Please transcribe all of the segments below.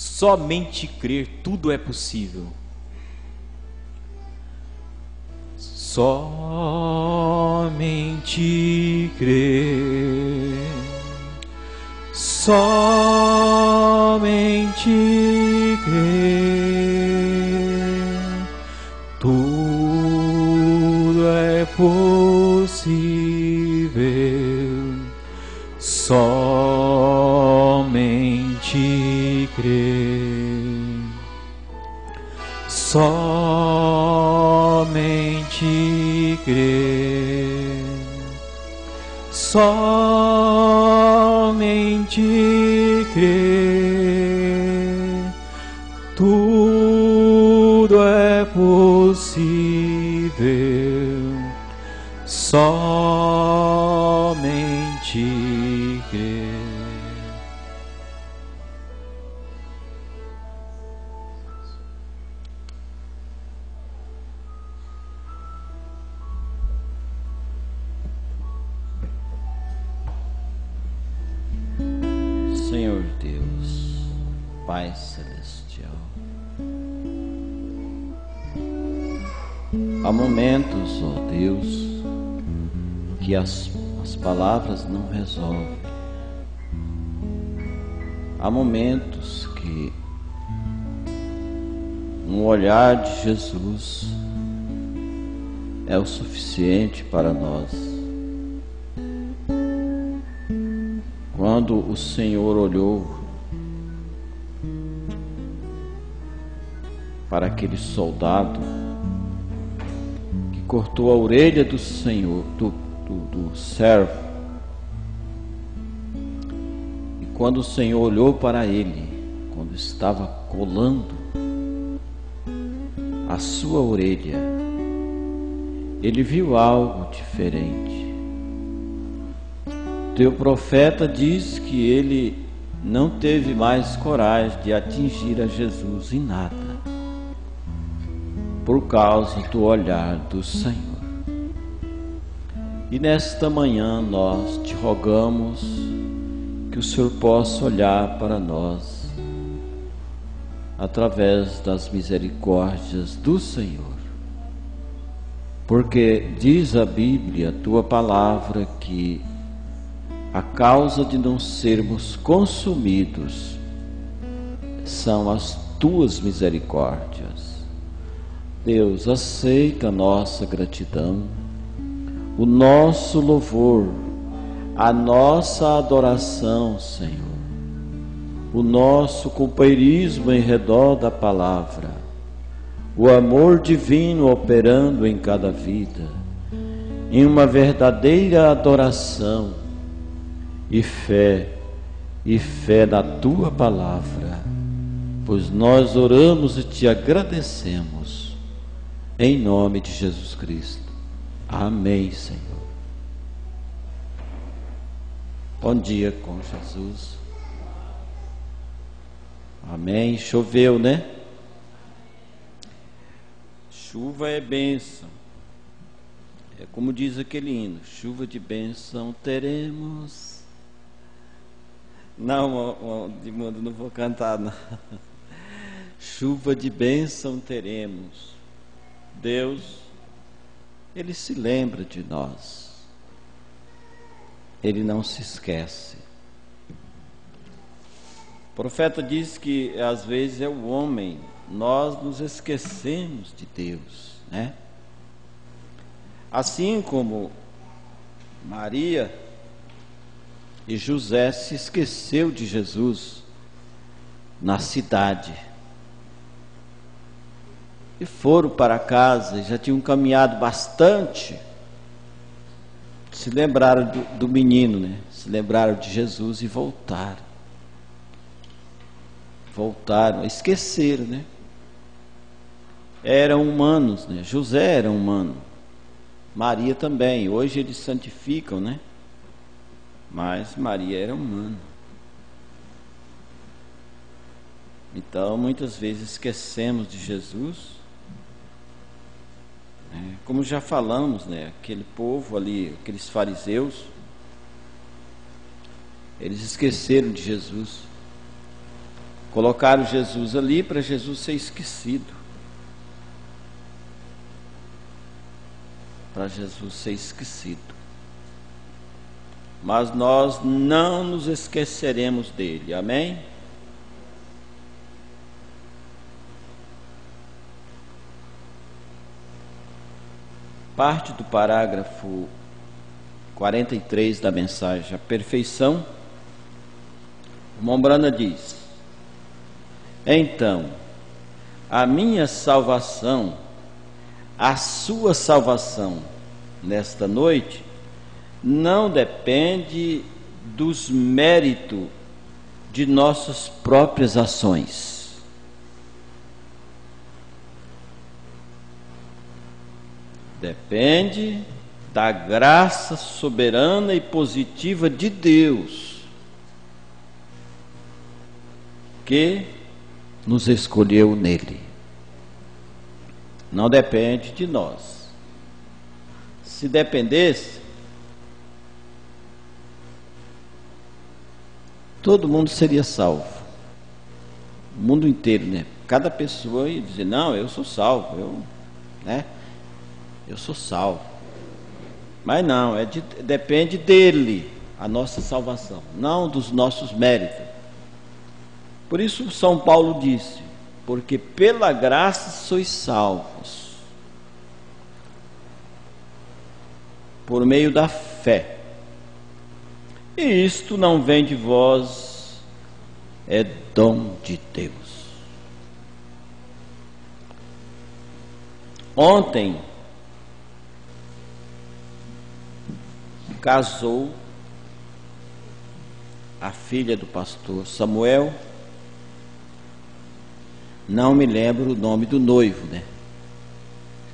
Somente crer, tudo é possível. Somente crer, somente crer, tudo é possível. Somente crer, somente crer, somente crer, tudo é possível. Somente crer. Senhor Deus, Pai Celestial, há momentos, ó Deus, que as palavras não resolvem. Há momentos que um olhar de Jesus é o suficiente para nós. Quando o Senhor olhou para aquele soldado que cortou a orelha do Senhor, do servo, e quando o Senhor olhou para ele, quando estava colando a sua orelha, ele viu algo diferente. Teu profeta diz que ele não teve mais coragem de atingir a Jesus em nada, por causa do olhar do Senhor. E nesta manhã nós te rogamos que o Senhor possa olhar para nós através das misericórdias do Senhor. Porque diz a Bíblia, a tua palavra, que a causa de não sermos consumidos são as tuas misericórdias. Deus, aceita a nossa gratidão, o nosso louvor, a nossa adoração, Senhor, o nosso companheirismo em redor da palavra, o amor divino operando em cada vida, em uma verdadeira adoração e fé na tua palavra, pois nós oramos e te agradecemos, em nome de Jesus Cristo. Amém, Senhor. Bom dia com Jesus. Amém. Choveu, né? Chuva é bênção. É como diz aquele hino: chuva de bênção teremos. Não, de mundo não vou cantar, não. Chuva de bênção teremos. Deus, Ele se lembra de nós. Ele não se esquece. O profeta diz que às vezes é o homem, nós nos esquecemos de Deus, né? Assim como Maria e José se esqueceu de Jesus na cidade e foram para casa, e já tinham caminhado bastante, se lembraram do menino, né? Se lembraram de Jesus e voltaram, esqueceram, né? Eram humanos, né? José era humano, Maria também. Hoje eles santificam, né? Mas Maria era humana. Então muitas vezes esquecemos de Jesus, né? Como já falamos, né? Aquele povo ali, aqueles fariseus, eles esqueceram de Jesus. Colocaram Jesus ali para Jesus ser esquecido. Para Jesus ser esquecido. Mas nós não nos esqueceremos dele, amém? Parte do parágrafo 43 da mensagem, a perfeição. O Mombrana diz: então, a minha salvação, a sua salvação nesta noite, não depende dos méritos de nossas próprias ações. Depende da graça soberana e positiva de Deus, que nos escolheu nele. Não depende de nós. Se dependesse, todo mundo seria salvo. O mundo inteiro, né? Cada pessoa ia dizer: não, eu sou salvo, eu sou salvo. Mas não, depende dele a nossa salvação, não dos nossos méritos. Por isso São Paulo disse: porque pela graça sois salvos, por meio da fé. E isto não vem de vós, é dom de Deus. Ontem casou a filha do pastor Samuel. Não me lembro o nome do noivo, né?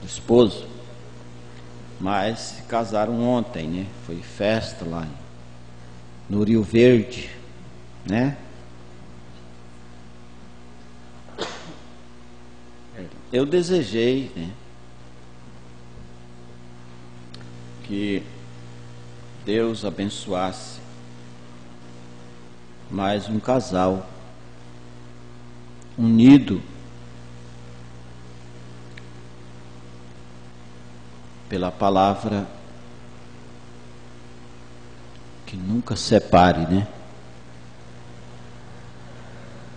Do esposo. Mas se casaram ontem, né? Foi festa lá no Rio Verde, né? Eu desejei, né, que Deus abençoasse mais um casal unido pela palavra que nunca separe, né?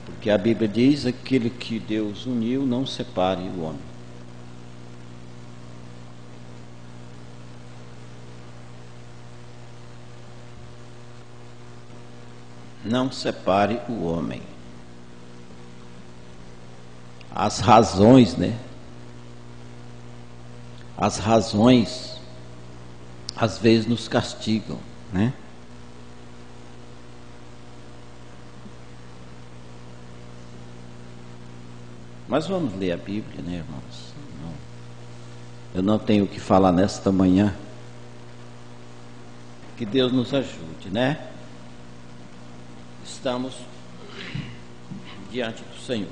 Porque a Bíblia diz: aquele que Deus uniu, não separe o homem. Não separe o homem. As razões, né? As razões às vezes nos castigam, né? Mas vamos ler a Bíblia, né, irmãos? Eu não tenho o que falar nesta manhã. Que Deus nos ajude, né? Estamos diante do Senhor.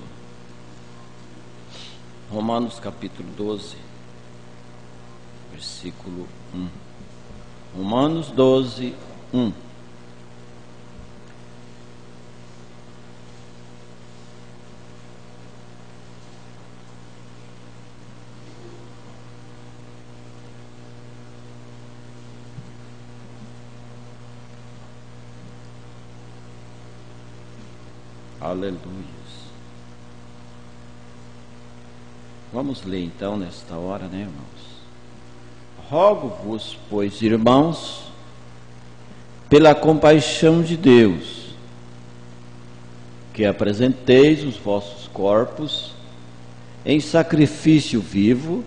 Romanos capítulo 12, versículo 1. Romanos 12, 1. Aleluia. Vamos ler então nesta hora, né, irmãos? Rogo-vos, pois, irmãos, pela compaixão de Deus, que apresenteis os vossos corpos em sacrifício vivo,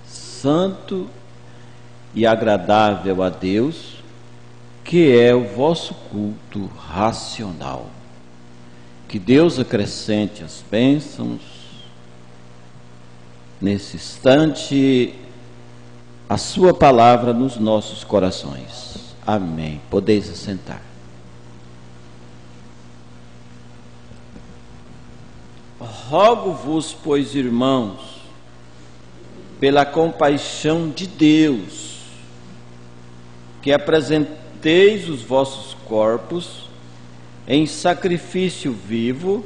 santo e agradável a Deus, que é o vosso culto racional. Que Deus acrescente as bênçãos nesse instante, a sua palavra nos nossos corações. Amém. Podeis assentar. Rogo-vos, pois, irmãos, pela compaixão de Deus, que apresenteis os vossos corpos em sacrifício vivo,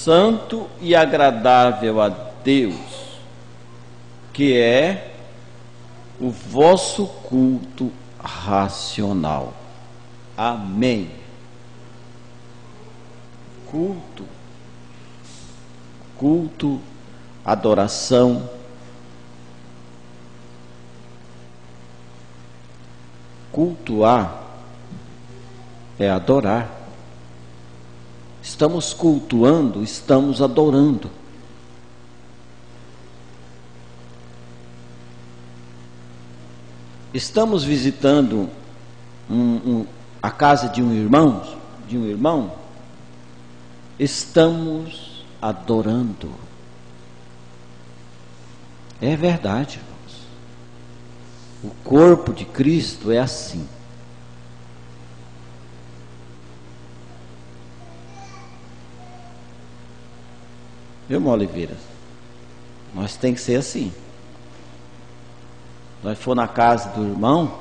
santo e agradável a Deus, que é o vosso culto racional. Amém. Culto, adoração. Cultuar é adorar. Estamos cultuando, estamos adorando. Estamos visitando a casa de um irmão, estamos adorando. É verdade, irmãos. O corpo de Cristo é assim. Viu, irmão Oliveira? Nós tem que ser assim. Nós for na casa do irmão,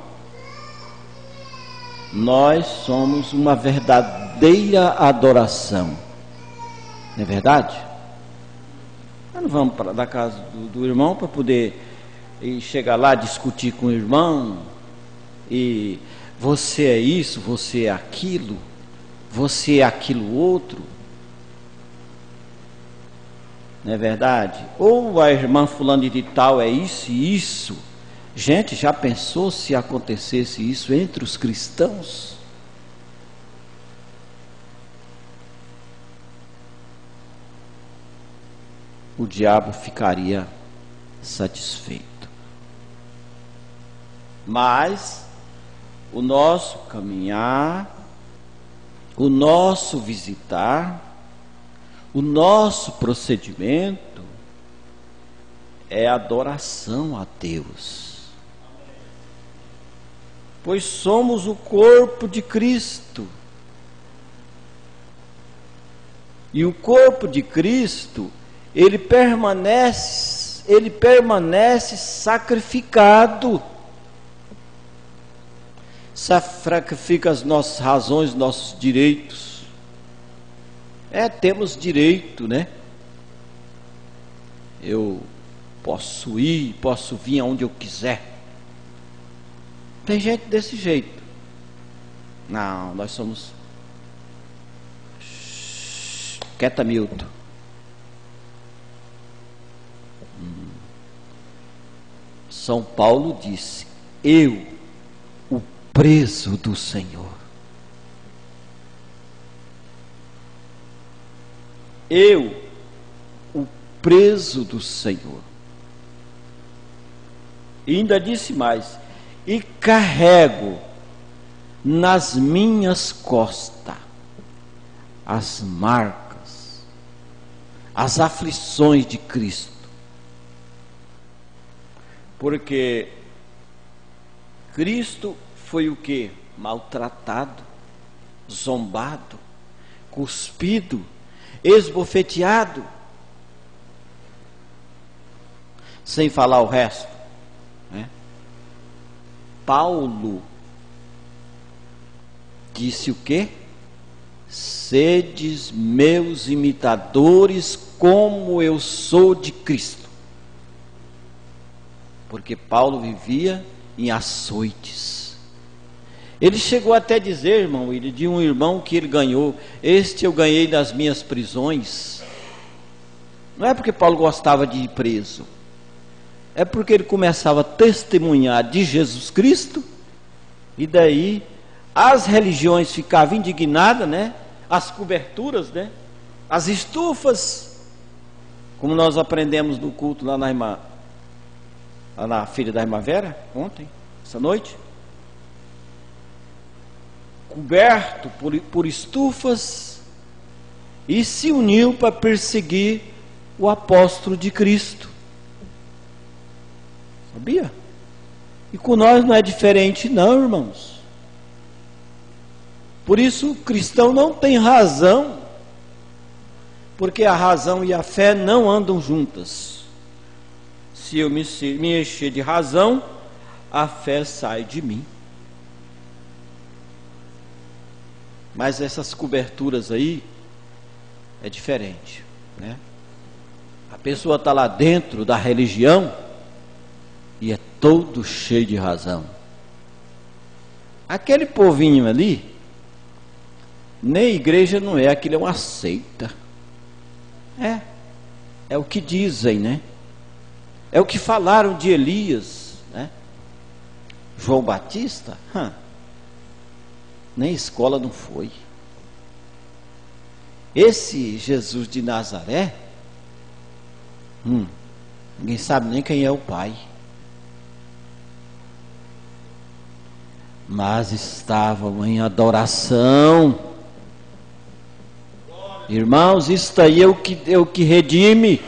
nós somos uma verdadeira adoração. Não é verdade? Nós não vamos para da casa do irmão para poder chegar lá discutir com o irmão e você é isso, você é aquilo, você é aquilo outro. Não é verdade? Ou a irmã fulana de tal é isso e isso. Gente, já pensou se acontecesse isso entre os cristãos? O diabo ficaria satisfeito. Mas o nosso caminhar, o nosso visitar, o nosso procedimento é adoração a Deus. Pois somos o corpo de Cristo. E o corpo de Cristo, ele permanece sacrificado. Sacrifica as nossas razões, nossos direitos. Temos direito, né? Eu posso ir, posso vir aonde eu quiser. Tem gente desse jeito. Não, nós somos... Quieta, Milton. São Paulo disse: eu, o preso do Senhor. Eu, o preso do Senhor. E ainda disse mais: e carrego nas minhas costas as marcas, as aflições de Cristo. Porque Cristo foi o quê? Maltratado, zombado, cuspido, esbofeteado, sem falar o resto, né? Paulo disse o quê? Sedes meus imitadores, como eu sou de Cristo. Porque Paulo vivia em açoites. Ele chegou até a dizer, irmão, de um irmão que ele ganhou: este eu ganhei das minhas prisões. Não é porque Paulo gostava de ir preso, é porque ele começava a testemunhar de Jesus Cristo, e daí as religiões ficavam indignadas, né? As coberturas, né? As estufas, como nós aprendemos no culto lá na irmã, lá na filha da irmã Vera, ontem, essa noite, coberto por estufas, e se uniu para perseguir o apóstolo de Cristo. Sabia? E com nós não é diferente não, irmãos. Por isso o cristão não tem razão, porque a razão e a fé não andam juntas. Se eu me encher de razão, a fé sai de mim. Mas essas coberturas aí é diferente. né? A pessoa está lá dentro da religião e é todo cheio de razão. Aquele povinho ali, nem igreja não é, aquilo é uma seita. É o que dizem, né? É o que falaram de Elias, né? João Batista, nem escola não foi. Esse Jesus de Nazaré, ninguém sabe nem quem é o pai. Mas estavam em adoração. Irmãos, isso aí é o que redime.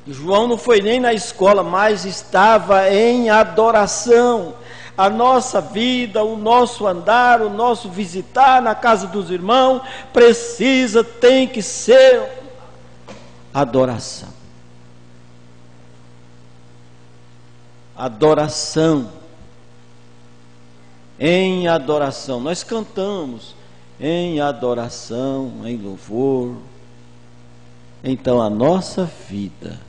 João não foi nem na escola, mas estava em adoração. A nossa vida, o nosso andar, o nosso visitar na casa dos irmãos, tem que ser adoração. Adoração. Em adoração. Nós cantamos em adoração, em louvor. Então a nossa vida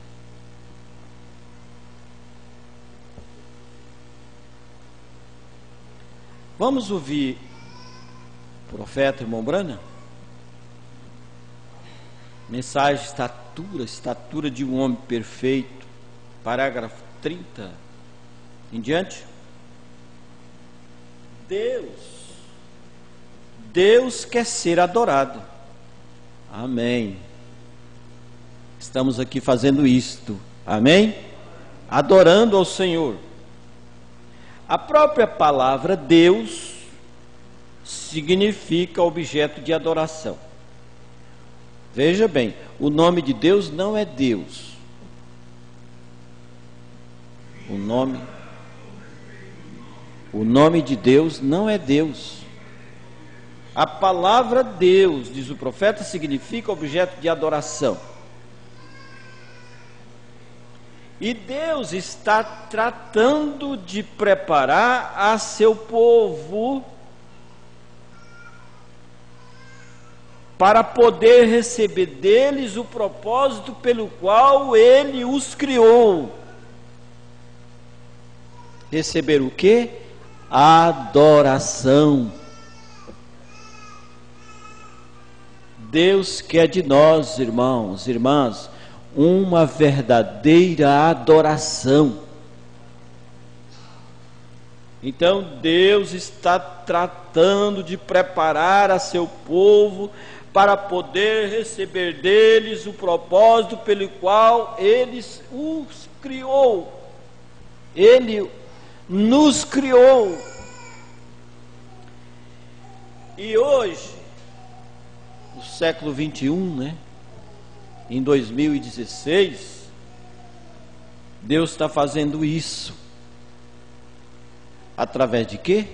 vamos ouvir o profeta irmão Brana? Mensagem estatura de um homem perfeito, parágrafo 30 em diante. Deus quer ser adorado. Amém. Estamos aqui fazendo isto. Amém? Adorando ao Senhor. A própria palavra Deus significa objeto de adoração. Veja bem, o nome de Deus não é Deus. O nome de Deus não é Deus. A palavra Deus, diz o profeta, significa objeto de adoração. E Deus está tratando de preparar a seu povo para poder receber deles o propósito pelo qual Ele os criou. Receber o quê? Adoração. Deus quer de nós, irmãos, irmãs, uma verdadeira adoração. Então Deus está tratando de preparar a seu povo para poder receber deles o propósito pelo qual Ele os criou. Ele nos criou. E hoje, no século 21, né? Em 2016, Deus está fazendo isso. Através de quê?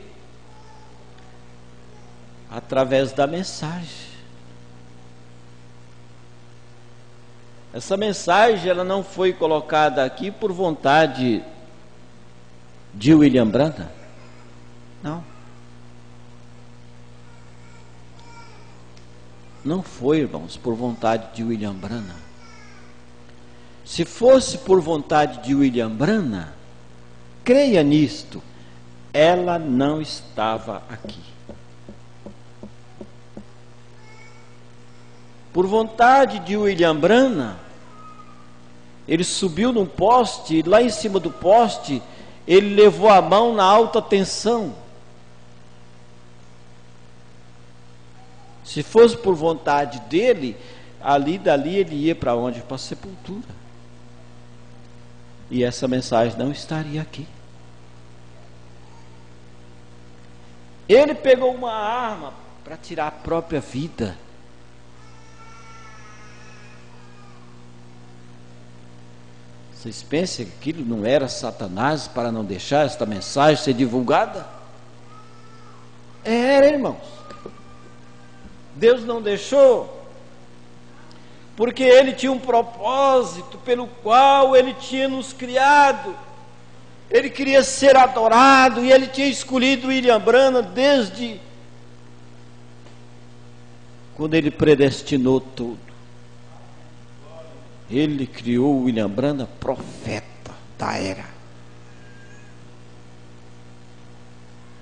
Através da mensagem. Essa mensagem, ela não foi colocada aqui por vontade de William Branham. Não. Não foi, irmãos, por vontade de William Branham. Se fosse por vontade de William Branham, creia nisto, ela não estava aqui. Por vontade de William Branham, ele subiu num poste, e lá em cima do poste, ele levou a mão na alta tensão. Se fosse por vontade dele, dali ele ia para onde? Para a sepultura. E essa mensagem não estaria aqui. Ele pegou uma arma para tirar a própria vida. Vocês pensam que aquilo não era Satanás para não deixar esta mensagem ser divulgada? Era, irmãos. Deus não deixou, porque Ele tinha um propósito pelo qual Ele tinha nos criado. Ele queria ser adorado, e Ele tinha escolhido William Branham desde quando Ele predestinou tudo, Ele criou o William Branham profeta da era.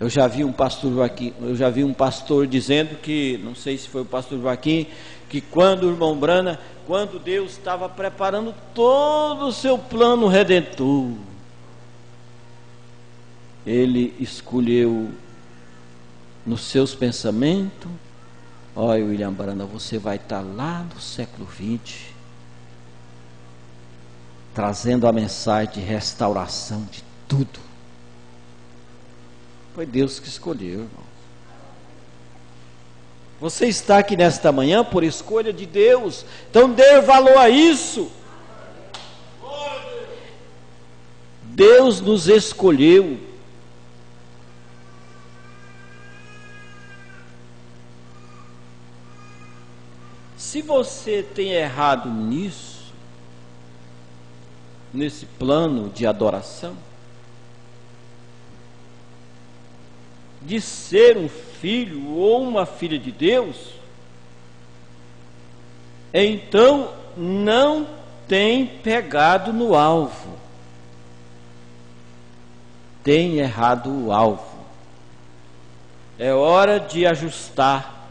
Eu já vi um pastor dizendo que, não sei se foi o pastor Joaquim, que quando o irmão Branham, quando Deus estava preparando todo o seu plano redentor, Ele escolheu nos seus pensamentos: olha, William Branham, você vai estar lá no século XX, trazendo a mensagem de restauração de tudo. Foi Deus que escolheu, irmão. Você está aqui nesta manhã por escolha de Deus, então dê valor a isso. Deus nos escolheu. Se você tem errado nisso, nesse plano de adoração, de ser um filho ou uma filha de Deus, então não tem pegado no alvo, tem errado o alvo. É hora de ajustar,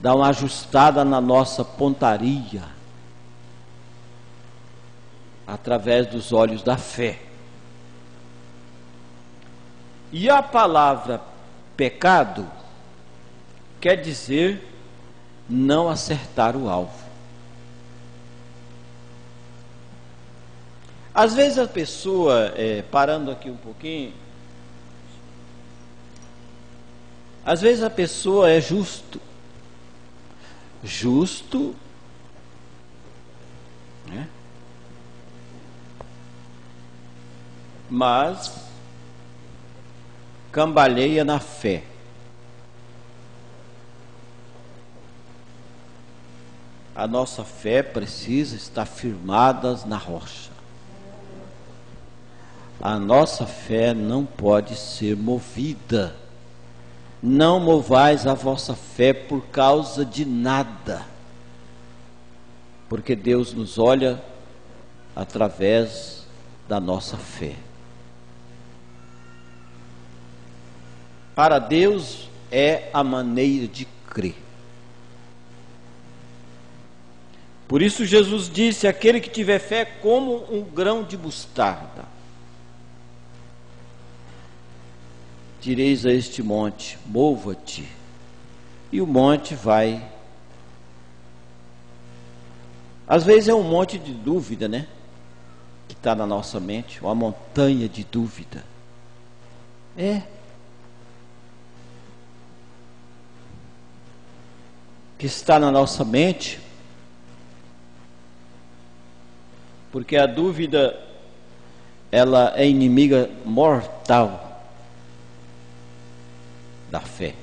dar uma ajustada na nossa pontaria, através dos olhos da fé. E a palavra pecado quer dizer não acertar o alvo. Às vezes a pessoa, parando aqui um pouquinho, às vezes a pessoa é justo, né? Mas cambaleia na fé. A nossa fé precisa estar firmada na rocha. A nossa fé não pode ser movida. Não movais a vossa fé por causa de nada, porque Deus nos olha através da nossa fé. Para Deus é a maneira de crer. Por isso Jesus disse: aquele que tiver fé como um grão de mostarda, direis a este monte: mova-te, e o monte vai. Às vezes é um monte de dúvida, né? Que está na nossa mente, uma montanha de dúvida. Que está na nossa mente, porque a dúvida, ela é inimiga mortal da fé.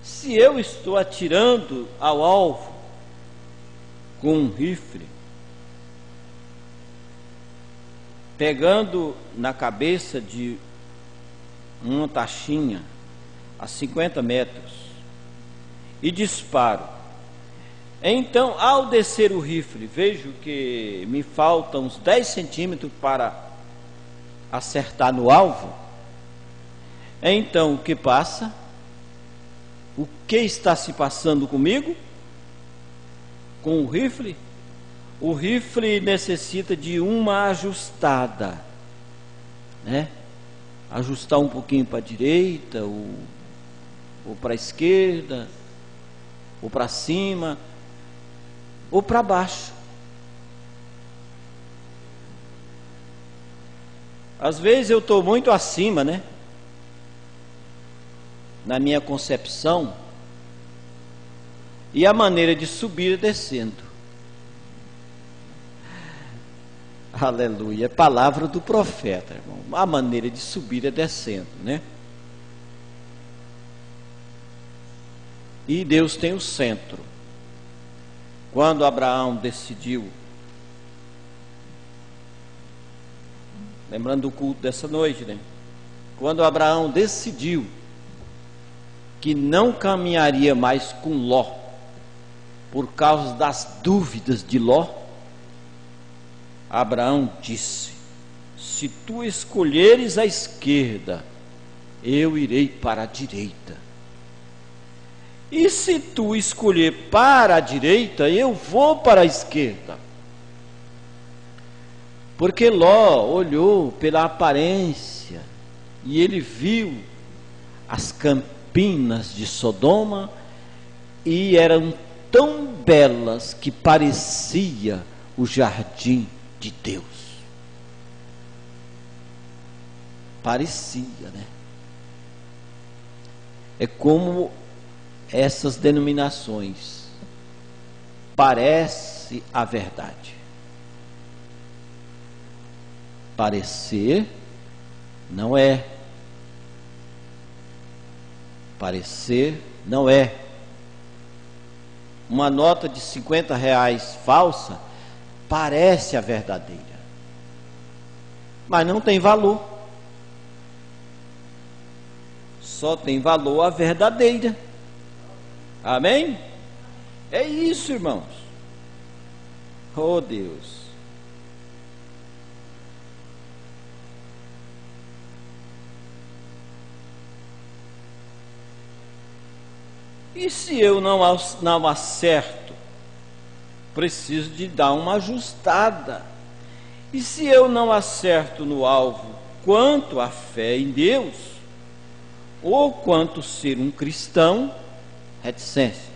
Se eu estou atirando ao alvo com um rifle, pegando na cabeça de uma taxinha a 50 metros e disparo, então ao descer o rifle vejo que me faltam uns 10 centímetros para acertar no alvo, então o que passa? O que está se passando comigo? Com o rifle? O rifle necessita de uma ajustada, né? Ajustar um pouquinho para a direita, ou para a esquerda, ou para cima, ou para baixo. Às vezes eu estou muito acima, né? Na minha concepção, e a maneira de subir é descendo. Aleluia, é palavra do profeta, irmão. A maneira de subir é descendo, né? E Deus tem o centro. Quando Abraão decidiu, lembrando do culto dessa noite, né? Quando Abraão decidiu que não caminharia mais com Ló, por causa das dúvidas de Ló, Abraão disse: se tu escolheres a esquerda, eu irei para a direita. E se tu escolher para a direita, eu vou para a esquerda. Porque Ló olhou pela aparência e ele viu as campinas de Sodoma e eram tão belas que parecia o jardim de Deus. Parecia, né? É como essas denominações. Parece a verdade. Parecer não é. Parecer não é. Uma nota de R$50 falsa parece a verdadeira, mas não tem valor. Só tem valor a verdadeira. Amém? É isso, irmãos. Oh Deus. E se eu não acerto, preciso de dar uma ajustada. E se eu não acerto no alvo quanto à fé em Deus, ou quanto ser um cristão, reticências.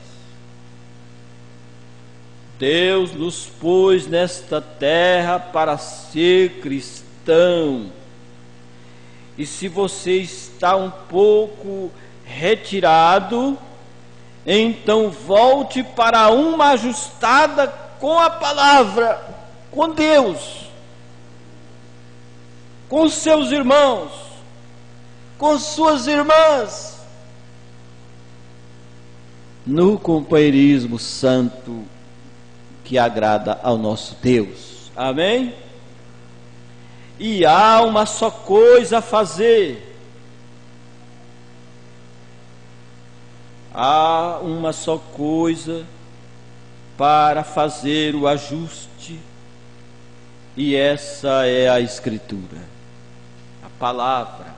Deus nos pôs nesta terra para ser cristão. E se você está um pouco retirado, então volte para uma ajustada com a palavra, com Deus, com seus irmãos, com suas irmãs, no companheirismo santo que agrada ao nosso Deus. Amém? E há uma só coisa a fazer. Há uma só coisa para fazer o ajuste, e essa é a Escritura, a palavra.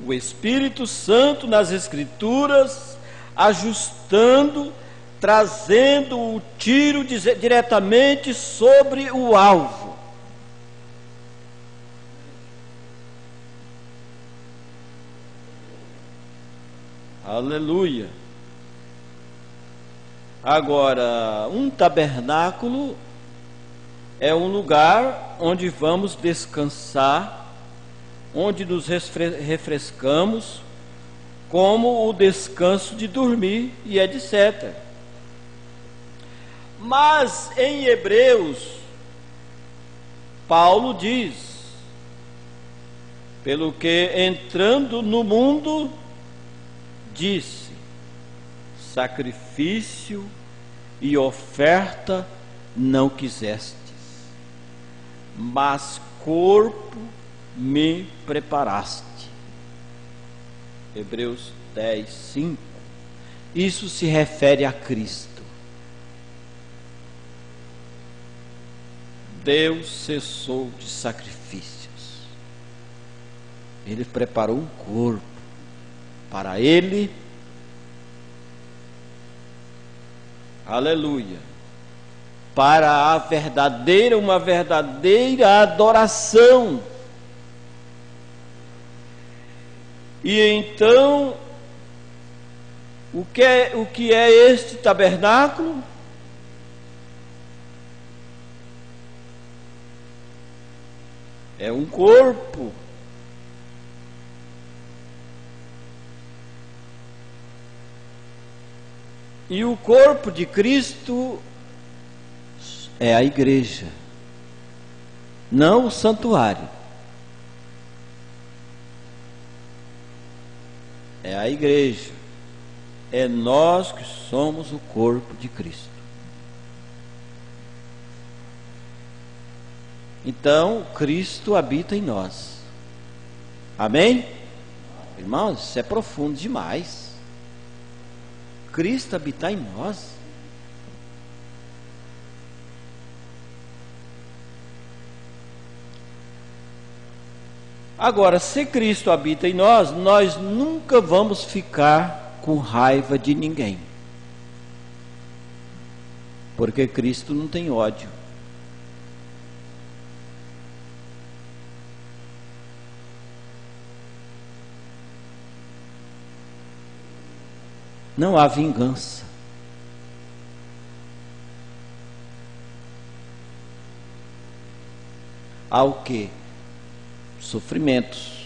O Espírito Santo nas Escrituras, ajustando, trazendo o tiro diretamente sobre o alvo. Aleluia. Agora, um tabernáculo é um lugar onde vamos descansar, onde nos refrescamos, como o descanso de dormir e etc. Mas em Hebreus, Paulo diz: pelo que entrando no mundo, disse, sacrifício e oferta não quisestes, mas corpo me preparaste. Hebreus 10, 5. Isso se refere a Cristo. Deus cessou de sacrifícios. Ele preparou um corpo para Ele. Aleluia. Para uma verdadeira adoração. E então, o que é este tabernáculo? É um corpo. E o corpo de Cristo é a igreja, não o santuário. É a igreja. É nós que somos o corpo de Cristo. Então, Cristo habita em nós. Amém? Irmãos, isso é profundo demais. Cristo habitar em nós. Agora, se Cristo habita em nós, nós nunca vamos ficar com raiva de ninguém. Porque Cristo não tem ódio. Não há vingança. Há o quê? Sofrimentos.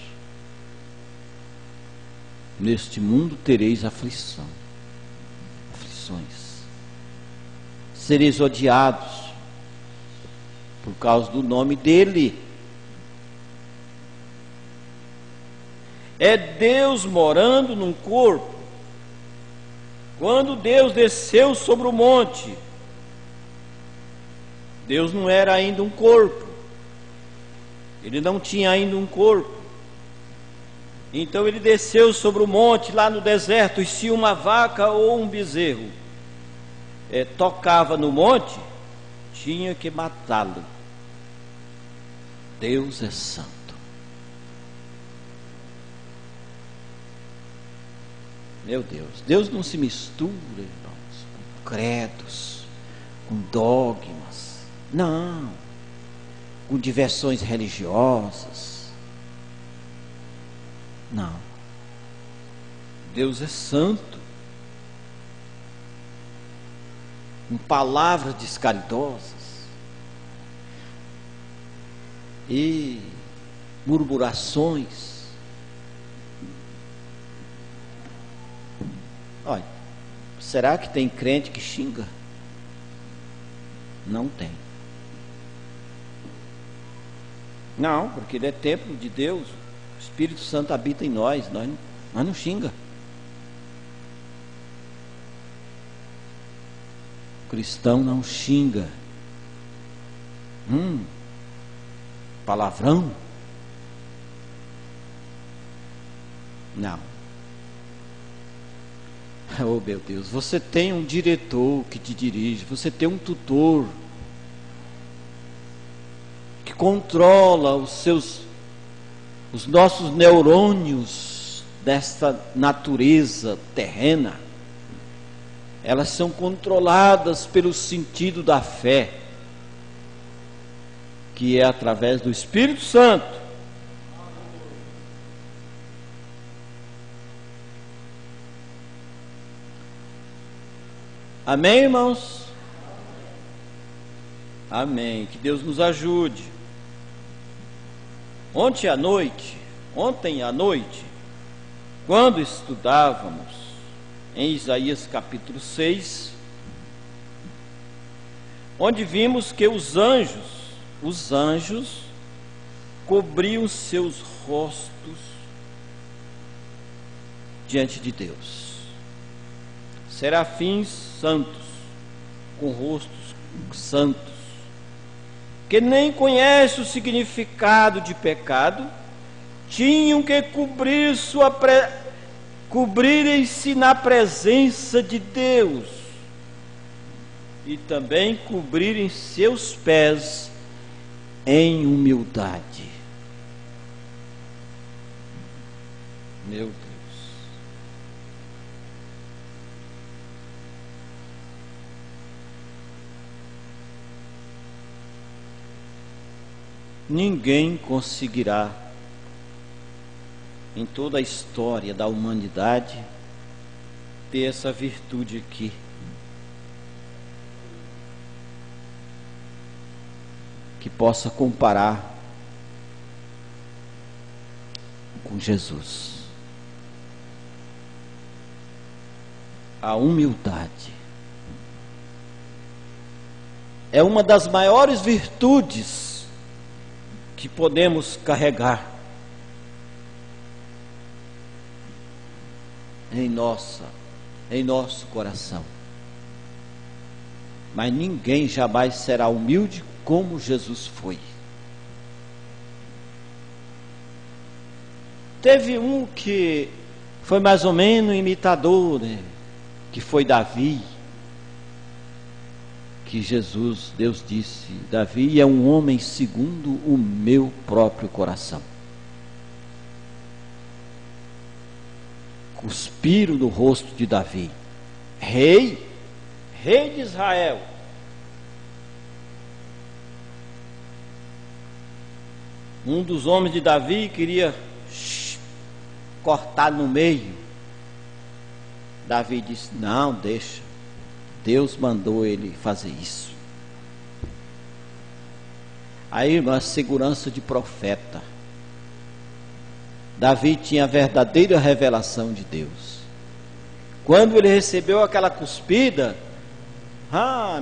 Neste mundo tereis aflições. Sereis odiados por causa do nome dele. É Deus morando num corpo. Quando Deus desceu sobre o monte, Deus não era ainda um corpo. Ele não tinha ainda um corpo. Então ele desceu sobre o monte, lá no deserto, e se uma vaca ou um bezerro tocava no monte, tinha que matá-lo. Deus é santo. Meu Deus, Deus não se mistura, irmãos, com credos, com dogmas, não, com diversões religiosas, não. Deus é santo, com palavras descaridosas e murmurações. Olha, será que tem crente que xinga? Não tem. Não, porque ele é templo de Deus. O Espírito Santo habita em nós não xinga. O cristão não xinga. Palavrão? Não. Oh meu Deus, você tem um diretor que te dirige, você tem um tutor que controla os nossos neurônios desta natureza terrena. Elas são controladas pelo sentido da fé, que é através do Espírito Santo. Amém, irmãos? Amém. Que Deus nos ajude. Ontem à noite, quando estudávamos em Isaías capítulo 6, onde vimos que os anjos cobriam seus rostos diante de Deus. Serafins santos, com rostos santos, que nem conhecem o significado de pecado, tinham que cobrirem-se na presença de Deus e também cobrirem seus pés em humildade. Meu Deus. Ninguém conseguirá, em toda a história da humanidade, ter essa virtude aqui. Que possa comparar com Jesus. A humildade é uma das maiores virtudes que podemos carregar em nosso coração. Mas ninguém jamais será humilde como Jesus foi. Teve um que foi mais ou menos imitador, né? Que foi Davi. Que Deus disse, Davi é um homem segundo o meu próprio coração. Cuspiram no rosto de Davi, rei de Israel. Um dos homens de Davi queria cortar no meio. Davi disse, não, deixa, Deus mandou ele fazer isso. Aí, irmã, segurança de profeta. Davi tinha a verdadeira revelação de Deus. Quando ele recebeu aquela cuspida,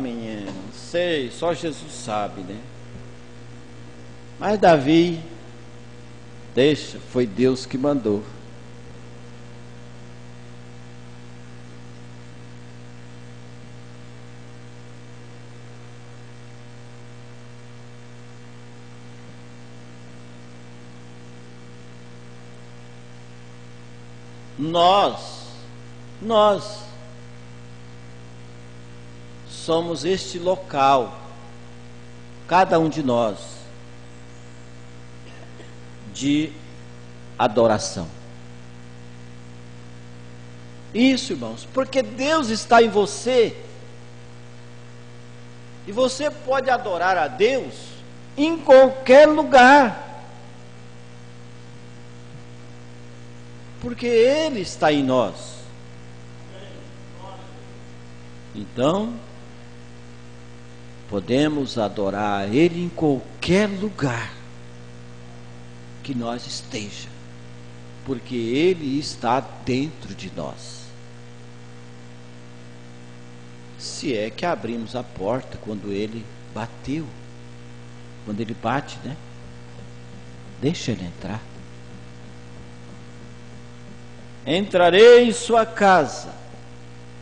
menino, sei, só Jesus sabe, né? Mas Davi, deixa, foi Deus que mandou. Nós somos este local, cada um de nós, de adoração. Isso, irmãos, porque Deus está em você, e você pode adorar a Deus em qualquer lugar, porque Ele está em nós. Então, podemos adorar a Ele em qualquer lugar que nós esteja, porque Ele está dentro de nós. Se é que abrimos a porta quando Ele bateu, quando Ele bate, né? Deixa Ele entrar. Entrarei em sua casa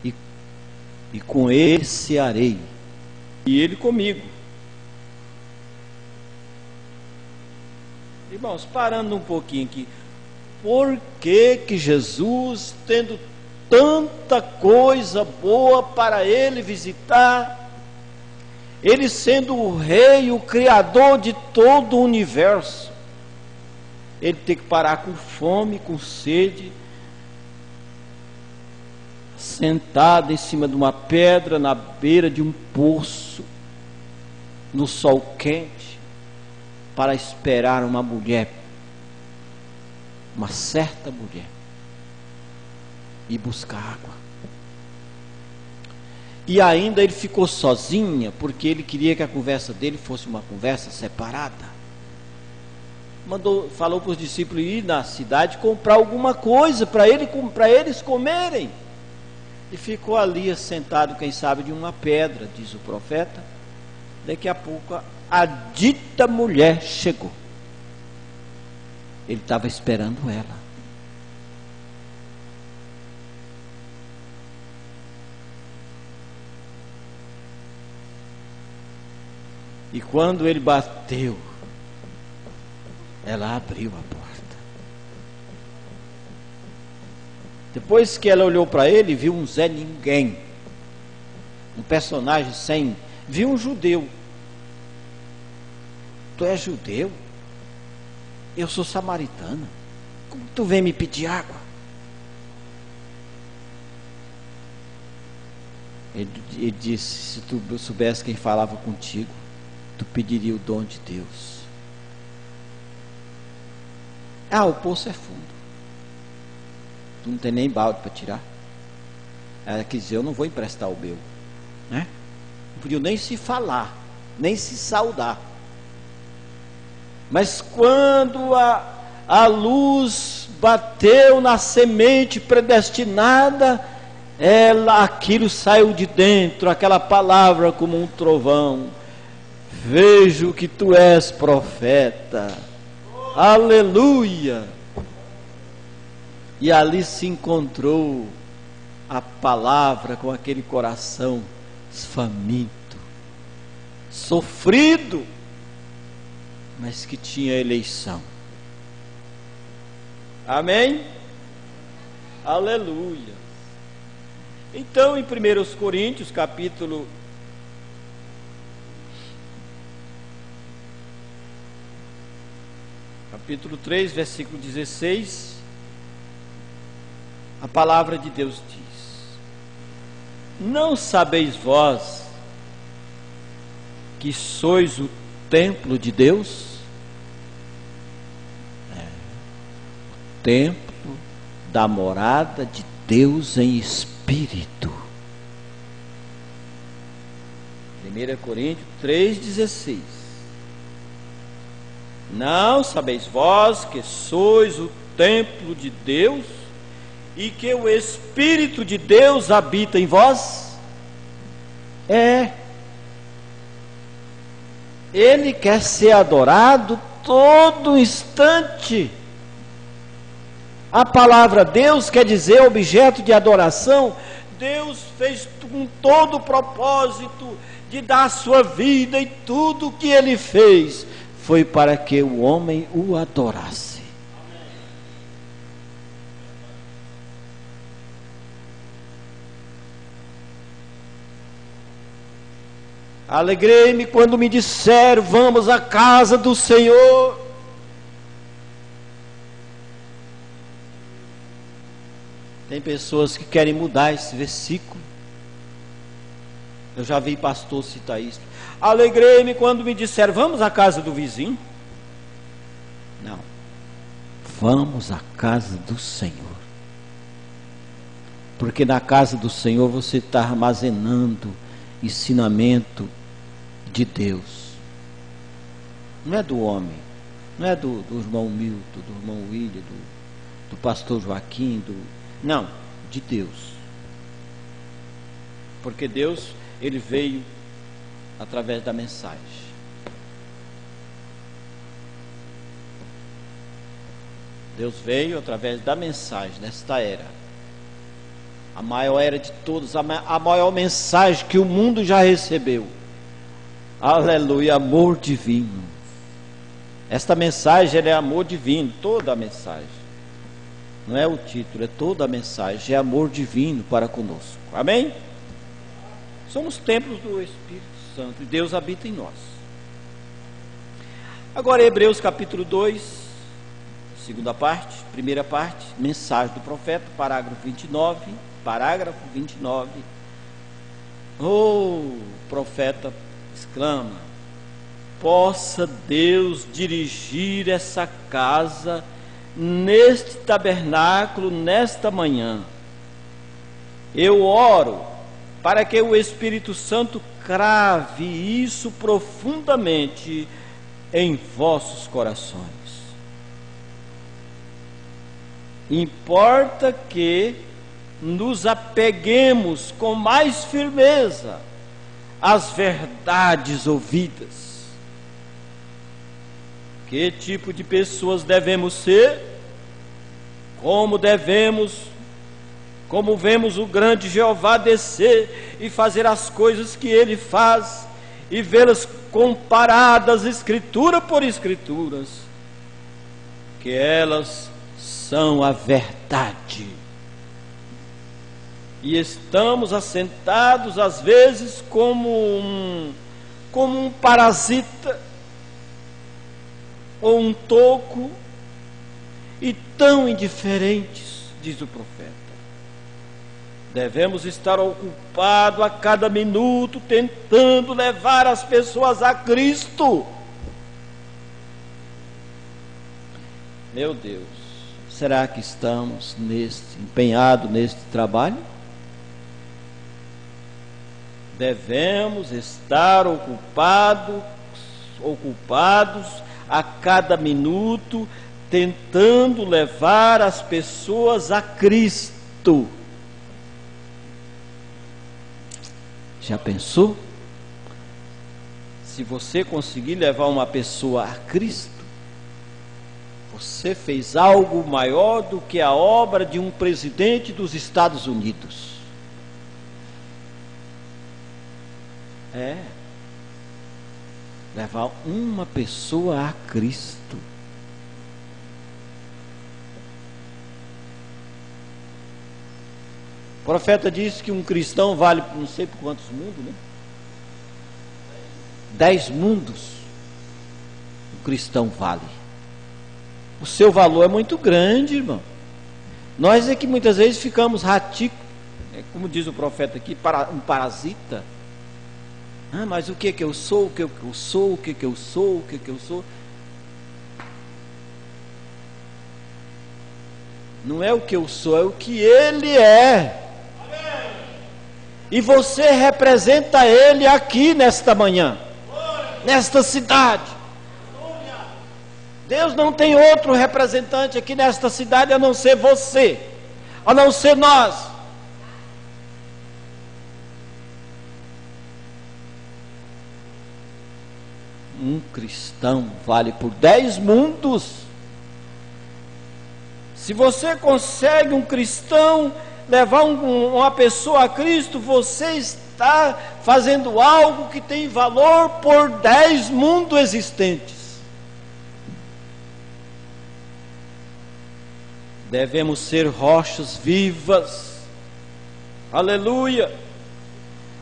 e com Ele cearei, e Ele comigo. Irmãos, parando um pouquinho aqui, por que Jesus, tendo tanta coisa boa para Ele visitar, Ele sendo o Rei, o Criador de todo o universo, Ele tem que parar com fome, com sede, sentado em cima de uma pedra, na beira de um poço, no sol quente, para esperar uma mulher, uma certa mulher, e buscar água. E ainda ele ficou sozinha, porque ele queria que a conversa dele fosse uma conversa separada. Falou para os discípulos ir na cidade comprar alguma coisa para eles comerem. E ficou ali sentado, quem sabe, de uma pedra, diz o profeta. Daqui a pouco a dita mulher chegou. Ele estava esperando ela. E quando ele bateu, ela abriu a porta. Depois que ela olhou para ele, viu um Zé Ninguém, um personagem sem, viu um judeu. Tu és judeu? Eu sou samaritana. Como tu vem me pedir água? Ele disse, se tu soubesse quem falava contigo, tu pediria o dom de Deus. O poço é fundo. Tu não tem nem balde para tirar. Ela quis dizer, eu não vou emprestar o meu, né? Não podia nem se falar, nem se saudar. Mas quando a luz bateu na semente predestinada, aquilo saiu de dentro, aquela palavra como um trovão. Vejo que tu és profeta. Aleluia! E ali se encontrou a palavra com aquele coração faminto, sofrido, mas que tinha eleição. Amém? Aleluia. Então, em 1 Coríntios, capítulo 3, versículo 16, a palavra de Deus diz: não sabeis vós que sois o templo de Deus? O templo da morada de Deus em espírito. 1 Coríntios 3,16. Não sabeis vós que sois o templo de Deus e que o Espírito de Deus habita em vós? Ele quer ser adorado todo instante. A palavra Deus quer dizer objeto de adoração. Deus fez com todo o propósito de dar a sua vida, e tudo o que Ele fez foi para que o homem o adorasse. Alegrei-me quando me disseram: vamos à casa do Senhor. Tem pessoas que querem mudar esse versículo. Eu já vi pastor citar isso. Alegrei-me quando me disseram: vamos à casa do vizinho. Não. Vamos à casa do Senhor. Porque na casa do Senhor você está armazenando ensinamento de Deus. Não é do homem. Não é do irmão Milton, do irmão William, do pastor Joaquim, não, de Deus. Porque Deus, Ele veio através da mensagem. Deus veio através da mensagem nesta era. A maior era de todos, a maior mensagem que o mundo já recebeu. Aleluia, amor divino. Esta mensagem, ela é amor divino, toda a mensagem. Não é o título, é toda a mensagem, é amor divino para conosco. Amém? Somos templos do Espírito Santo e Deus habita em nós. Agora, Hebreus capítulo 2, segunda parte, primeira parte, mensagem do profeta, parágrafo 29. O profeta exclama: possa Deus dirigir essa casa neste tabernáculo nesta manhã. Eu oro para que o Espírito Santo crave isso profundamente em vossos corações. Importa que nos apeguemos com mais firmeza às verdades ouvidas. Que tipo de pessoas devemos ser? Como vemos o grande Jeová descer e fazer as coisas que Ele faz, e vê-las comparadas escritura por escrituras, que elas são a verdade. E estamos assentados às vezes como um parasita ou um toco, e tão indiferentes, diz o profeta. Devemos estar ocupados a cada minuto tentando levar as pessoas a Cristo. Meu Deus, será que estamos empenhados neste trabalho? Devemos estar ocupados a cada minuto tentando levar as pessoas a Cristo. Já pensou? Se você conseguir levar uma pessoa a Cristo, você fez algo maior do que a obra de um presidente dos Estados Unidos. Levar uma pessoa a Cristo. O profeta disse que um cristão vale não sei por quantos mundos, né? 10 mundos o cristão vale. O seu valor é muito grande, irmão. Nós é que muitas vezes ficamos raticos, como diz o profeta aqui, um parasita. Ah, mas o que que eu sou, o que eu sou, o que que eu sou, o que que eu sou. Não é o que eu sou, é o que Ele é. E você representa Ele aqui nesta manhã, nesta cidade. Deus não tem outro representante aqui nesta cidade a não ser você, a não ser nós. Um cristão vale por 10 mundos. Se você consegue um cristão levar uma pessoa a Cristo, você está fazendo algo que tem valor por 10 mundos existentes. Devemos ser rochas vivas, aleluia.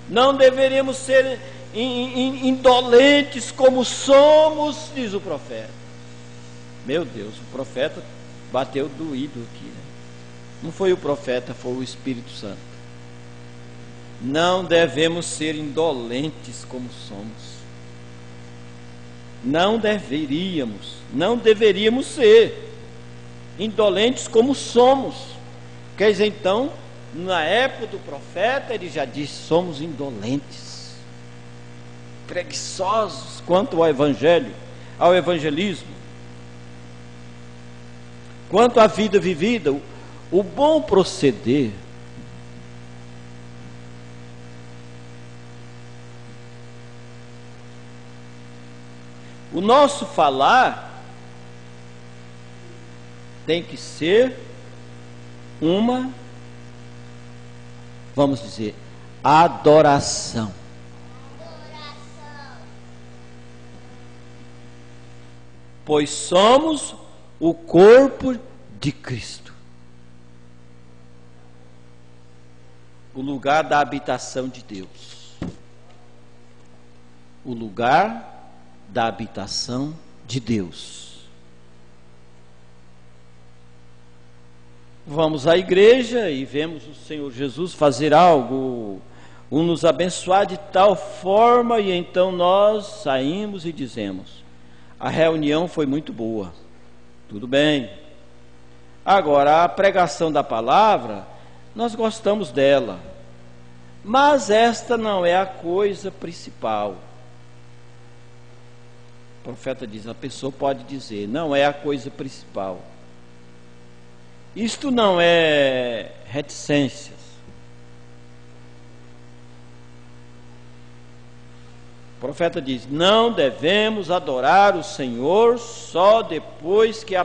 Não deveríamos ser indolentes como somos, diz o profeta. Meu Deus, o profeta bateu doído aqui, né? Não foi o profeta, foi o Espírito Santo. Não devemos ser indolentes como somos. Não deveríamos ser indolentes como somos. Quer dizer, então, na época do profeta, ele já disse: somos indolentes, preguiçosos quanto ao evangelho, ao evangelismo, quanto à vida vivida, o bom proceder. O nosso falar tem que ser uma, vamos dizer, adoração. Pois somos o corpo de Cristo, o lugar da habitação de Deus, o lugar da habitação de Deus. Vamos à igreja e vemos o Senhor Jesus fazer algo, nos abençoar de tal forma, e então nós saímos e dizemos: a reunião foi muito boa, tudo bem. Agora, a pregação da palavra, nós gostamos dela, mas esta não é a coisa principal. O profeta diz: a pessoa pode dizer, não é a coisa principal. Isto não é reticências. O profeta diz: não devemos adorar o Senhor só depois que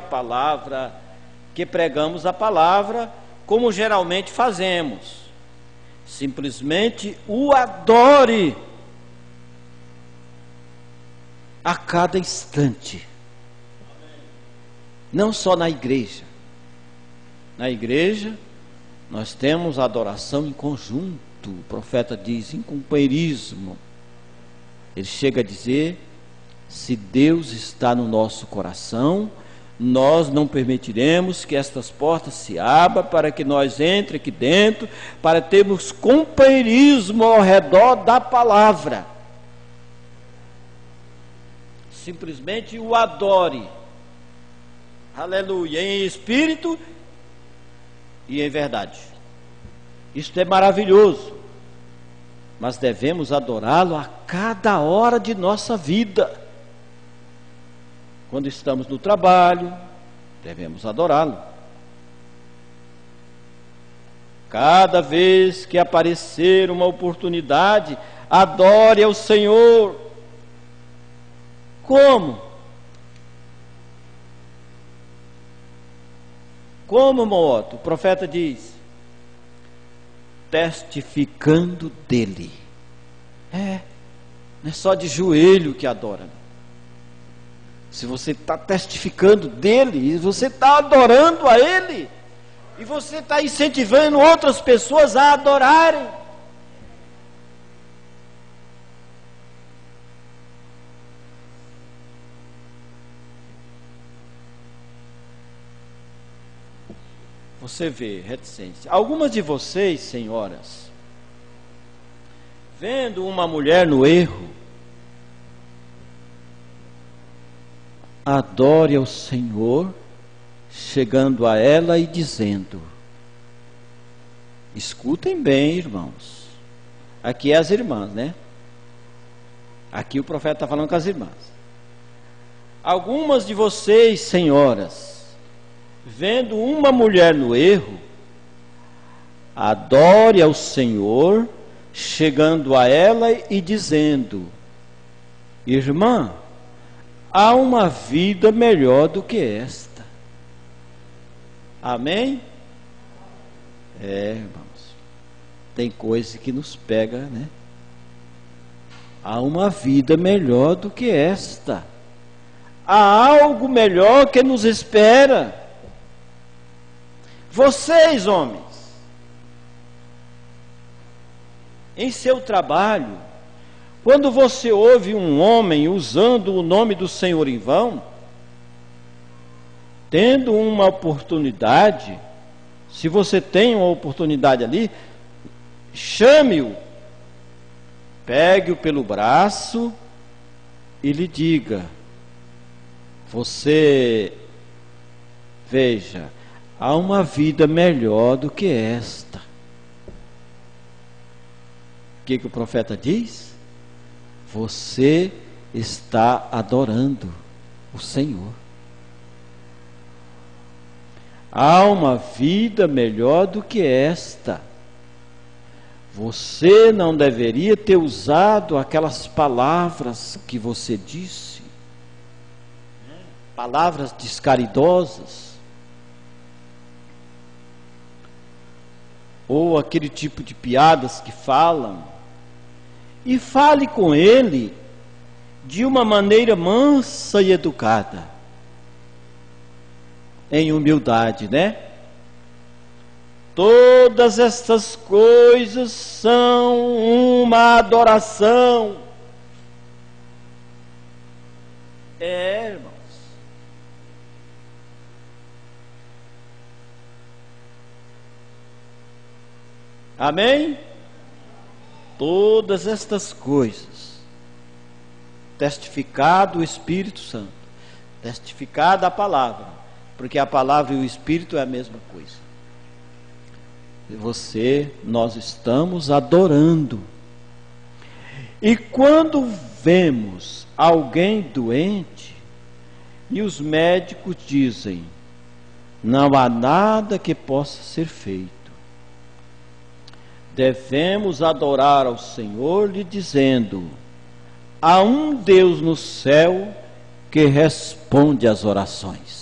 pregamos a palavra, como geralmente fazemos. Simplesmente o adore a cada instante. Não só na igreja. Na igreja, nós temos a adoração em conjunto. O profeta diz, em companheirismo. Ele chega a dizer: se Deus está no nosso coração, nós não permitiremos que estas portas se abram para que nós entre aqui dentro, para termos companheirismo ao redor da palavra. Simplesmente o adore, aleluia, em espírito e em verdade. Isto é maravilhoso, mas devemos adorá-lo a cada hora de nossa vida. Quando estamos no trabalho, devemos adorá-lo. Cada vez que aparecer uma oportunidade, adore ao Senhor. Como? Como, Moto? O profeta diz: testificando dele. Não é só de joelho que adora. Se você está testificando dele, você está adorando a ele. E você está incentivando outras pessoas a adorarem. Você vê reticência. Algumas de vocês, senhoras, vendo uma mulher no erro, adore ao Senhor, chegando a ela e dizendo, escutem bem, irmãos, aqui é as irmãs, né? Aqui o profeta está falando com as irmãs. Algumas de vocês, senhoras, vendo uma mulher no erro, adore ao Senhor, chegando a ela e dizendo, irmã, há uma vida melhor do que esta. Amém? Irmãos, tem coisa que nos pega, né? Há uma vida melhor do que esta. Há algo melhor que nos espera. Vocês, homens, em seu trabalho, quando você ouve um homem usando o nome do Senhor em vão, tendo uma oportunidade, se você tem uma oportunidade ali, chame-o, pegue-o pelo braço e lhe diga, você, veja, há uma vida melhor do que esta. O que o profeta diz? Você está adorando o Senhor. Há uma vida melhor do que esta. Você não deveria ter usado aquelas palavras que você disse, palavras descaridosas, ou aquele tipo de piadas que falam, e fale com ele de uma maneira mansa e educada, em humildade, né? Todas estas coisas são uma adoração. Irmãos. Amém? Todas estas coisas, testificado o Espírito Santo, testificada a palavra, porque a palavra e o Espírito é a mesma coisa. Nós estamos adorando. E quando vemos alguém doente, e os médicos dizem, não há nada que possa ser feito, devemos adorar ao Senhor lhe dizendo, há um Deus no céu que responde às orações.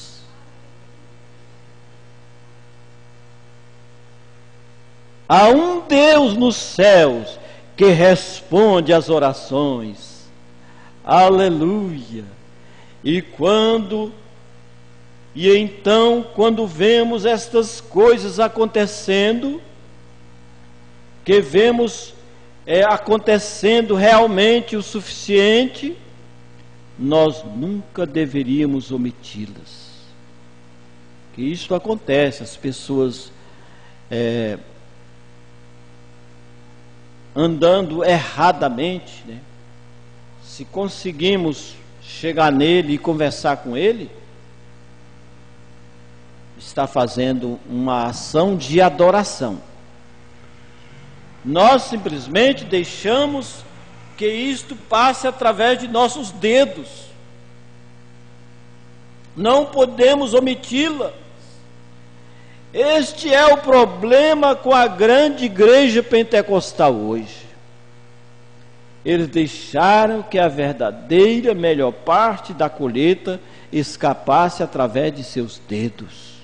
Há um Deus nos céus que responde às orações. Aleluia! E então, quando vemos estas coisas acontecendo, que vemos acontecendo realmente o suficiente, nós nunca deveríamos omiti-las. Que isso acontece, as pessoas andando erradamente, né? Se conseguimos chegar nele e conversar com ele, está fazendo uma ação de adoração. Nós simplesmente deixamos que isto passe através de nossos dedos. Não podemos omiti-la. Este é o problema com a grande igreja pentecostal hoje. Eles deixaram que a verdadeira melhor parte da colheita escapasse através de seus dedos,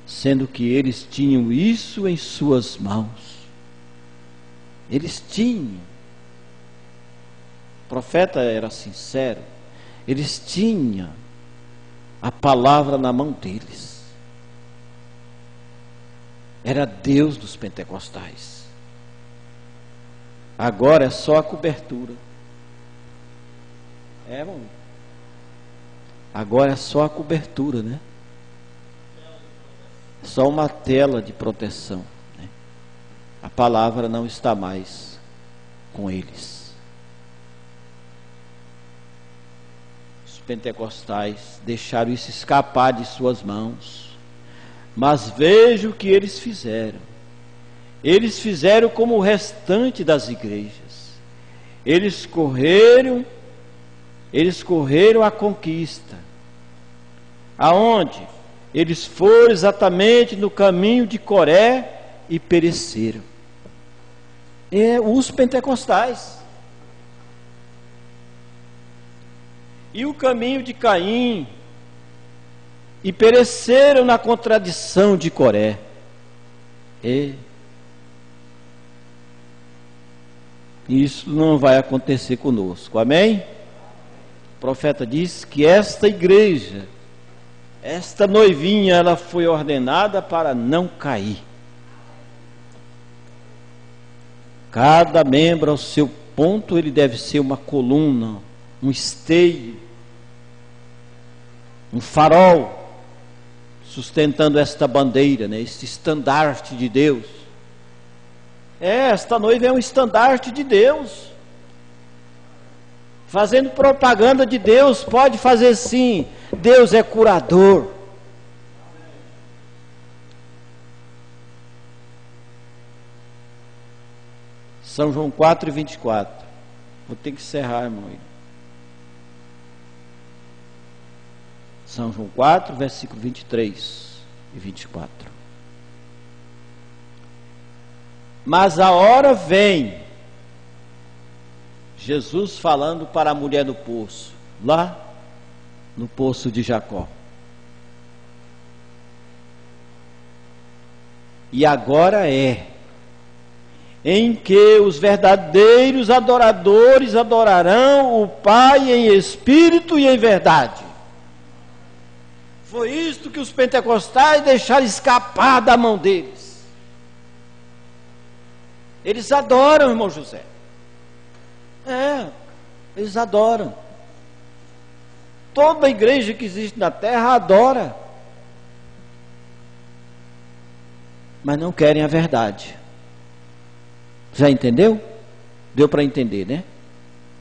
sendo que eles tinham isso em suas mãos. Eles tinham. O profeta era sincero. Eles tinham a palavra na mão deles. era Deus dos pentecostais. Agora é só a cobertura. Irmão. Agora é só a cobertura, né? Só uma tela de proteção, né? A palavra não está mais com eles. Os pentecostais deixaram isso escapar de suas mãos. Mas veja o que eles fizeram. Eles fizeram como o restante das igrejas. Eles correram a conquista. Aonde? Eles foram exatamente no caminho de Coré e pereceram. Os pentecostais. E o caminho de Caim, e pereceram na contradição de Coré. Isso não vai acontecer conosco, amém? O profeta diz que esta igreja, esta noivinha, ela foi ordenada para não cair. Cada membro ao seu ponto, ele deve ser uma coluna, um esteio, um farol, sustentando esta bandeira, né? Este estandarte de Deus. Esta noiva é um estandarte de Deus, fazendo propaganda de Deus. Pode fazer sim. Deus é curador. São João 4:24. Vou ter que encerrar, irmão. São João 4, versículo 23 e 24. Mas a hora vem, Jesus falando para a mulher do poço, lá no poço de Jacó. E agora em que os verdadeiros adoradores adorarão o Pai em espírito e em verdade. Foi isto que os pentecostais deixaram escapar da mão deles. Eles adoram, irmão José. Eles adoram. Toda igreja que existe na terra adora. Mas não querem a verdade. Já entendeu? Deu para entender, né?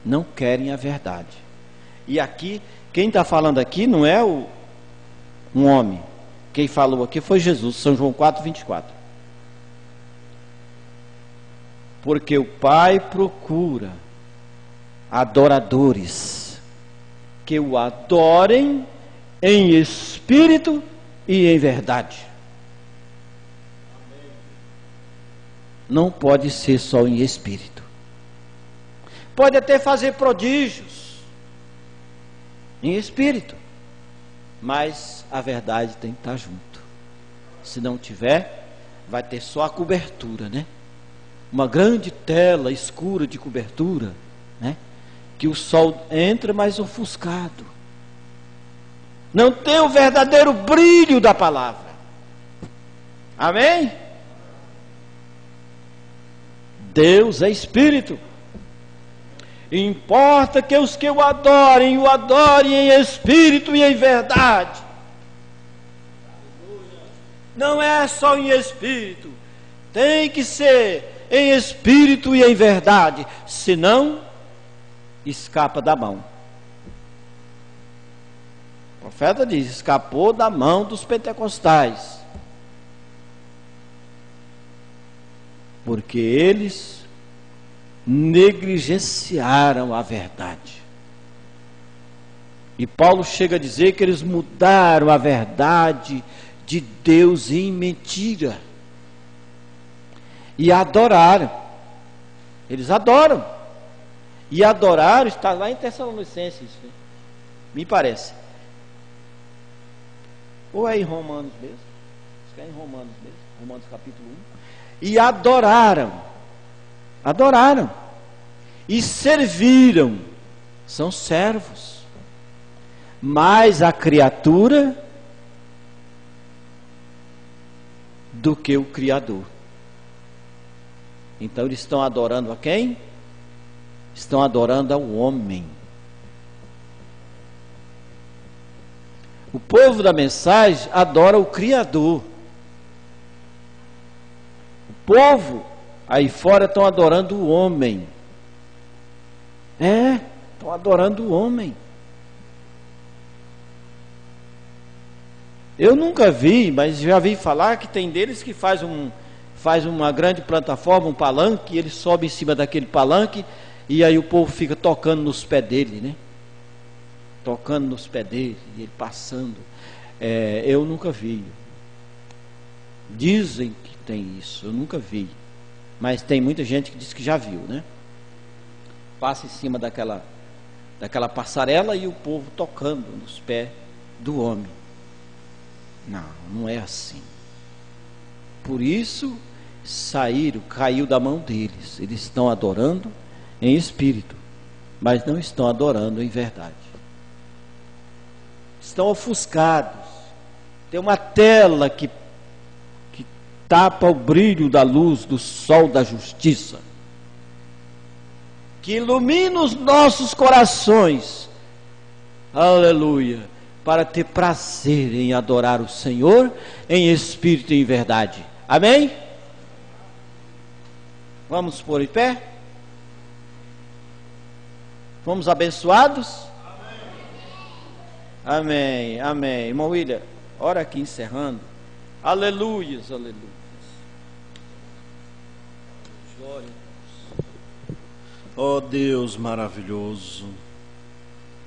Não querem a verdade. E aqui, quem está falando aqui não é um homem. Quem falou aqui foi Jesus, São João 4:24. Porque o Pai procura adoradores que o adorem em espírito e em verdade. Não pode ser só em espírito. Pode até fazer prodígios em espírito, mas a verdade tem que estar junto. Se não tiver, vai ter só a cobertura, né? Uma grande tela escura de cobertura, né? Que o sol entra, mas ofuscado. Não tem o verdadeiro brilho da palavra. Amém? Deus é espírito. Importa que os que o adorem em espírito e em verdade. Não é só em espírito, tem que ser em espírito e em verdade, senão escapa da mão. O profeta diz: escapou da mão dos pentecostais, porque eles negligenciaram a verdade. E Paulo chega a dizer que eles mudaram a verdade de Deus em mentira e adoraram. Eles adoram. E adoraram está lá em Tessalonicenses, me parece. Ou é em Romanos mesmo? Acho que é em Romanos mesmo, Romanos capítulo 1. E adoraram, e serviram, são servos, mas a criatura do que o Criador. Então eles estão adorando a quem? Estão adorando ao homem. O povo da mensagem adora o Criador. O povo aí fora estão adorando o homem. Estão adorando o homem. Eu nunca vi, mas já vi falar que tem deles que faz uma grande plataforma, um palanque, e ele sobe em cima daquele palanque, e aí o povo fica tocando nos pés dele, né? Tocando nos pés dele, e ele passando. Eu nunca vi. Dizem que tem isso, eu nunca vi. Mas tem muita gente que diz que já viu, né? Passa em cima daquela passarela e o povo tocando nos pés do homem. Não, não é assim. Por isso caiu da mão deles. Eles estão adorando em espírito, mas não estão adorando em verdade. Estão ofuscados. Tem uma tela que tapa o brilho da luz do sol da justiça, que ilumina os nossos corações. Aleluia. Para ter prazer em adorar o Senhor em espírito e em verdade. Amém? Vamos pôr em pé? Fomos abençoados? Amém, amém. Irmão William, ora aqui encerrando. Aleluias, aleluias. Glória a Deus. Ó Deus maravilhoso,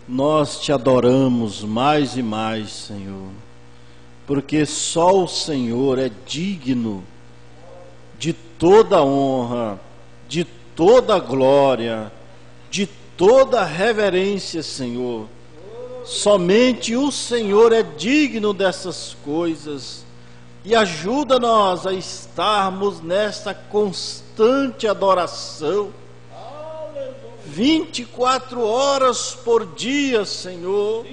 nós te adoramos mais e mais, Senhor, porque só o Senhor é digno de toda honra, de toda glória, de toda reverência, Senhor. Somente o Senhor é digno dessas coisas, e ajuda-nos a estarmos nesta constante adoração, 24 horas por dia, Senhor,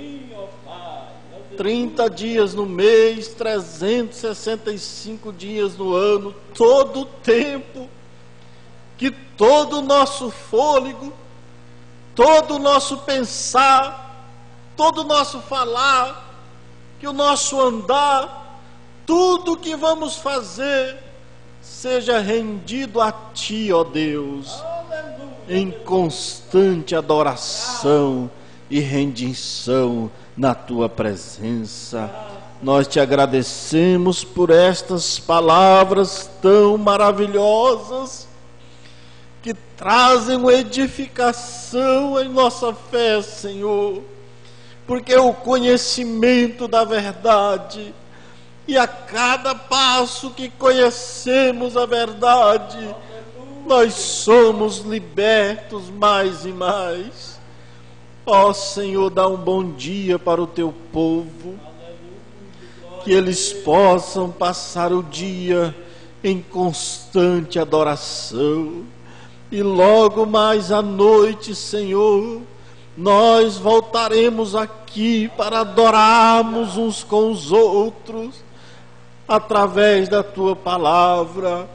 30 dias no mês, 365 dias no ano, todo o tempo, que todo o nosso fôlego, todo o nosso pensar, todo o nosso falar, que o nosso andar, tudo que vamos fazer, seja rendido a Ti, ó Deus, em constante adoração e rendição na Tua presença. Nós te agradecemos por estas palavras tão maravilhosas, que trazem uma edificação em nossa fé, Senhor, porque o conhecimento da verdade, e a cada passo que conhecemos a verdade, nós somos libertos mais e mais. Ó Senhor, dá um bom dia para o teu povo, que eles possam passar o dia em constante adoração, e logo mais à noite, Senhor, nós voltaremos aqui para adorarmos uns com os outros, através da tua palavra.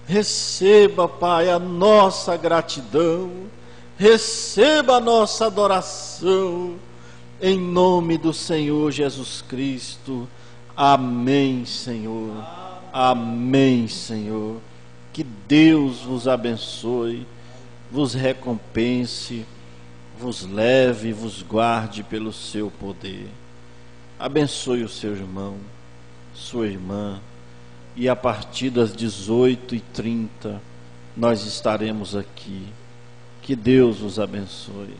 Receba, Pai, a nossa gratidão, receba a nossa adoração, em nome do Senhor Jesus Cristo. Amém, Senhor. Amém, Senhor. Que Deus vos abençoe, vos recompense, vos leve e vos guarde pelo seu poder. Abençoe o seu irmão, sua irmã, e a partir das 18h30 nós estaremos aqui. Que Deus os abençoe.